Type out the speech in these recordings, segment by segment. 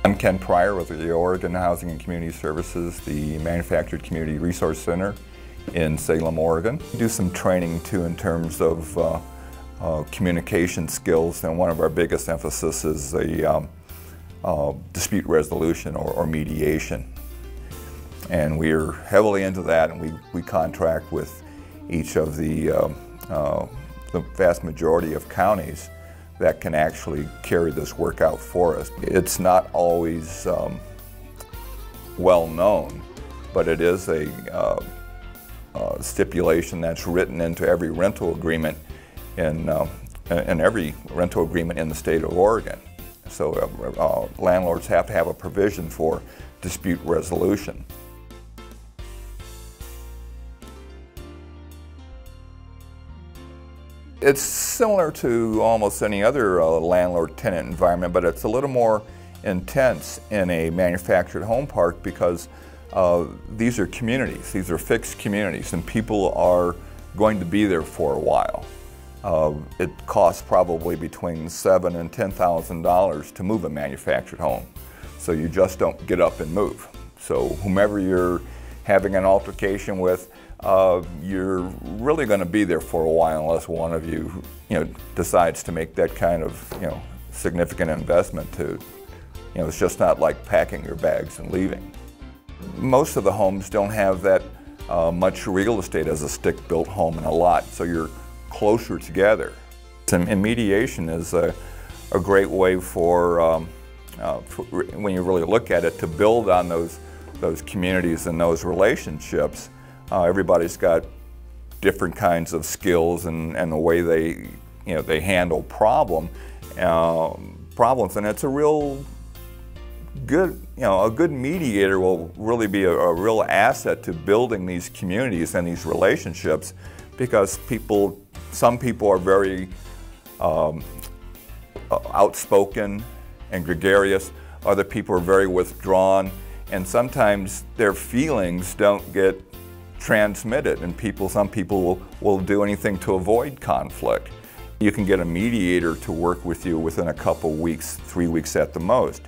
I'm Ken Pryor with the Oregon Housing and Community Services, the Manufactured Community Resource Center in Salem, Oregon. We do some training too in terms of communication skills, and one of our biggest emphasis is the dispute resolution or mediation. And we're heavily into that, and we contract with each of the vast majority of counties that can actually carry this work out for us. It's not always well known, but it is a stipulation that's written into every rental agreement in every rental agreement in the state of Oregon. So landlords have to have a provision for dispute resolution. It's similar to almost any other landlord-tenant environment, but it's a little more intense in a manufactured home park because these are communities, these are fixed communities, and people are going to be there for a while. It costs probably between $7,000 and $10,000 to move a manufactured home. So you just don't get up and move. So whomever you're having an altercation with, you're really going to be there for a while unless one of you, decides to make that kind of, significant investment to, it's just not like packing your bags and leaving. Most of the homes don't have that much real estate as a stick-built home and a lot, so you're closer together. And mediation is a great way for when you really look at it, to build on those communities and those relationships. Everybody's got different kinds of skills and the way they handle problems, and it's a real good, a good mediator will really be a real asset to building these communities and these relationships, because some people are very outspoken and gregarious, other people are very withdrawn, and sometimes their feelings don't get transmitted, and some people will do anything to avoid conflict. You can get a mediator to work with you within a couple weeks, 3 weeks at the most.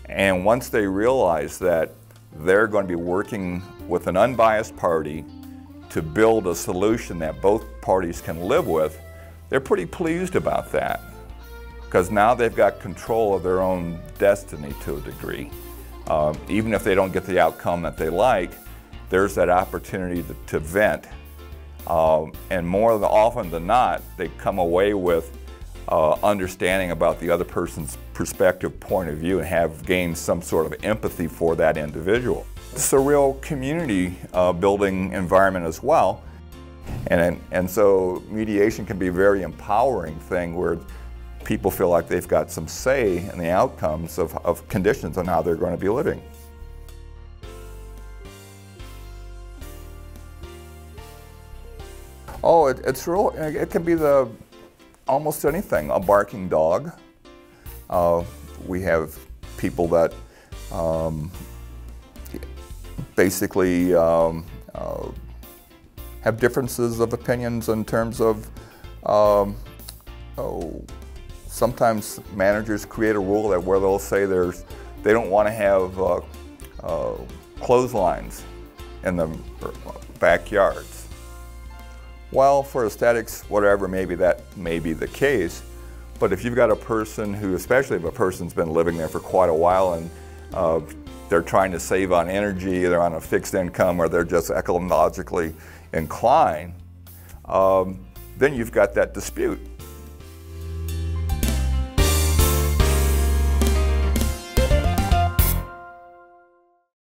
And once they realize that they're going to be working with an unbiased party to build a solution that both parties can live with, they're pretty pleased about that, because now they've got control of their own destiny to a degree. Even if they don't get the outcome that they like, there's that opportunity to vent. And more often than not, they come away with understanding about the other person's perspective, point of view, and have gained some sort of empathy for that individual. It's a real community building environment as well. And so mediation can be a very empowering thing where people feel like they've got some say in the outcomes of conditions on how they're going to be living. Oh, it's real. It can be almost anything. A barking dog. We have people that basically have differences of opinions in terms of, sometimes managers create a rule where they'll say they don't want to have clotheslines in the backyards. Well, for aesthetics, whatever, maybe that may be the case, but if you've got a person who, especially if a person's been living there for quite a while and they're trying to save on energy, they're on a fixed income, or they're just ecologically inclined, then you've got that dispute.